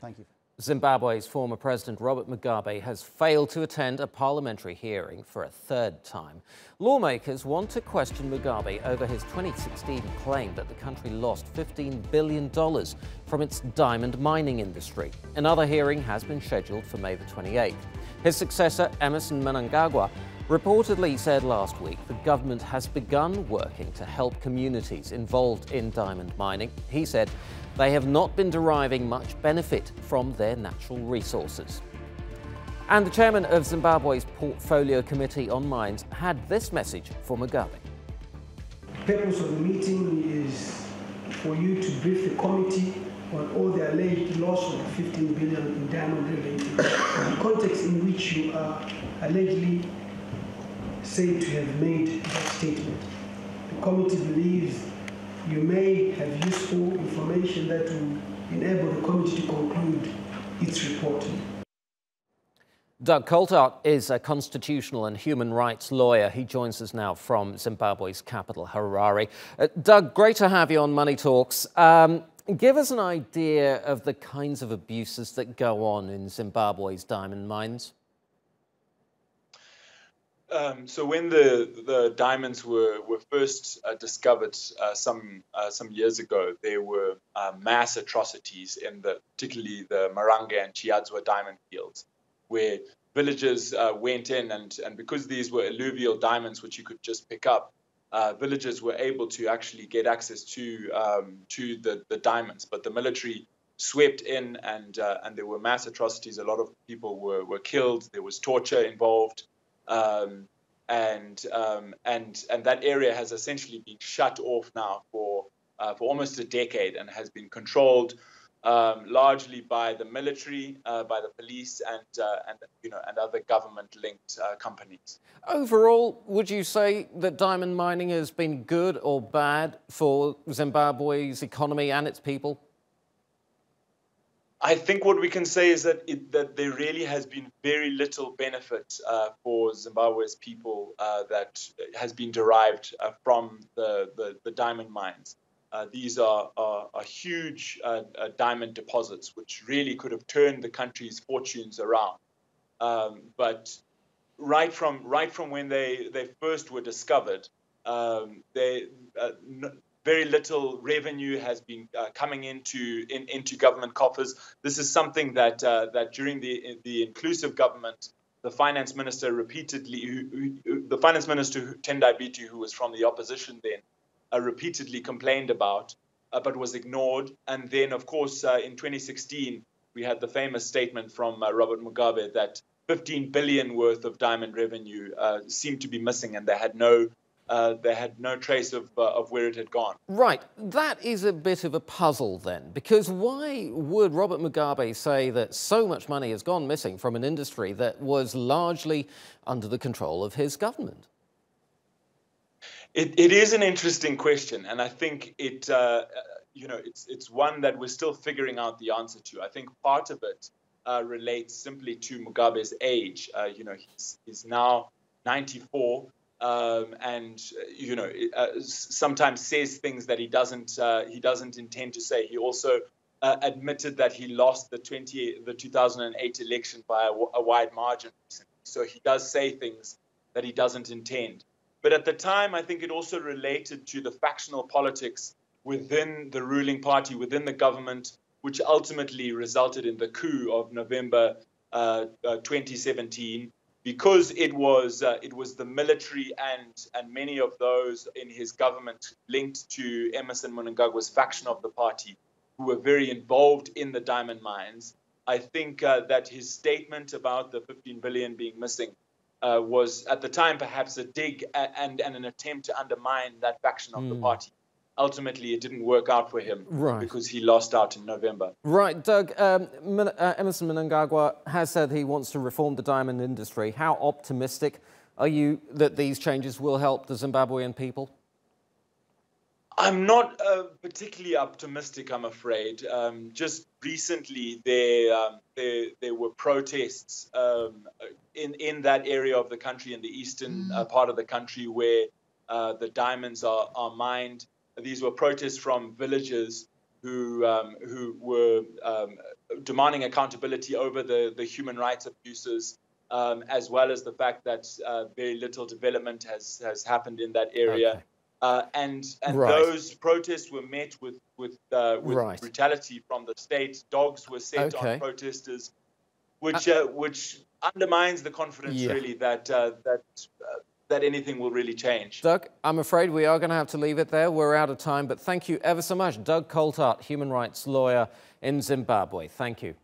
Thank you. Zimbabwe's former President Robert Mugabe has failed to attend a parliamentary hearing for a third time. Lawmakers want to question Mugabe over his 2016 claim that the country lost $15 billion from its diamond mining industry. Another hearing has been scheduled for May the 28th. His successor, Emmerson Mnangagwa, reportedly said last week the government has begun working to help communities involved in diamond mining. He said they have not been deriving much benefit from their natural resources. And the chairman of Zimbabwe's Portfolio Committee on Mines had this message for Mugabe. The purpose of the meeting is for you to brief the committee on all the alleged loss of 15 billion in diamond revenue, the context in which you are allegedly said to have made that statement. The committee believes you may have useful information that will enable the committee to conclude its reporting. Doug Coltart is a constitutional and human rights lawyer. He joins us now from Zimbabwe's capital, Harare. Doug, great to have you on Money Talks. Give us an idea of the kinds of abuses that go on in Zimbabwe's diamond mines. So when the diamonds were first discovered some years ago, there were mass atrocities in particularly the Maranga and Chiadzwa diamond fields, where villagers went in and because these were alluvial diamonds which you could just pick up, villagers were able to actually get access to the diamonds. But the military swept in and there were mass atrocities. A lot of people were killed. There was torture involved. And that area has essentially been shut off now for almost a decade and has been controlled largely by the military, by the police, and other government-linked companies. Overall, would you say that diamond mining has been good or bad for Zimbabwe's economy and its people? I think what we can say is that there really has been very little benefit for Zimbabwe's people that has been derived from the diamond mines. These are huge diamond deposits which really could have turned the country's fortunes around. But right from when they first were discovered, very little revenue has been coming into government coffers. This is something that during the inclusive government, the finance minister the finance minister Tendai Biti, who was from the opposition then, repeatedly complained about, but was ignored. And then, of course, in 2016, we had the famous statement from Robert Mugabe that 15 billion worth of diamond revenue seemed to be missing, and they had no trace of where it had gone. Right. That is a bit of a puzzle then, because why would Robert Mugabe say that so much money has gone missing from an industry that was largely under the control of his government? It is an interesting question, and I think it's one that we're still figuring out the answer to. I think part of it relates simply to Mugabe's age. He's now 94. Sometimes says things that he doesn't intend to say. He also admitted that he lost the 2008 election by a wide margin. So he does say things that he doesn't intend. But at the time, I think it also related to the factional politics within the ruling party, within the government, which ultimately resulted in the coup of November 2017. Because it was the military and many of those in his government linked to Emmerson Mnangagwa's faction of the party who were very involved in the diamond mines. I think that his statement about the 15 billion being missing was at the time perhaps a dig and an attempt to undermine that faction of the party. Ultimately, it didn't work out for him because he lost out in November. Right, Doug, Emmerson Mnangagwa has said he wants to reform the diamond industry. How optimistic are you that these changes will help the Zimbabwean people? I'm not particularly optimistic, I'm afraid. Just recently, there were protests in that area of the country, in the eastern part of the country, where the diamonds are mined. These were protests from villagers who were demanding accountability over the human rights abuses, as well as the fact that very little development has happened in that area. Okay. And Right. those protests were met with Right. brutality from the state. Dogs were set Okay. on protesters, which undermines the confidence really that anything will really change. Doug, I'm afraid we are going to have to leave it there. We're out of time, but thank you ever so much. Doug Coltart, human rights lawyer in Zimbabwe. Thank you.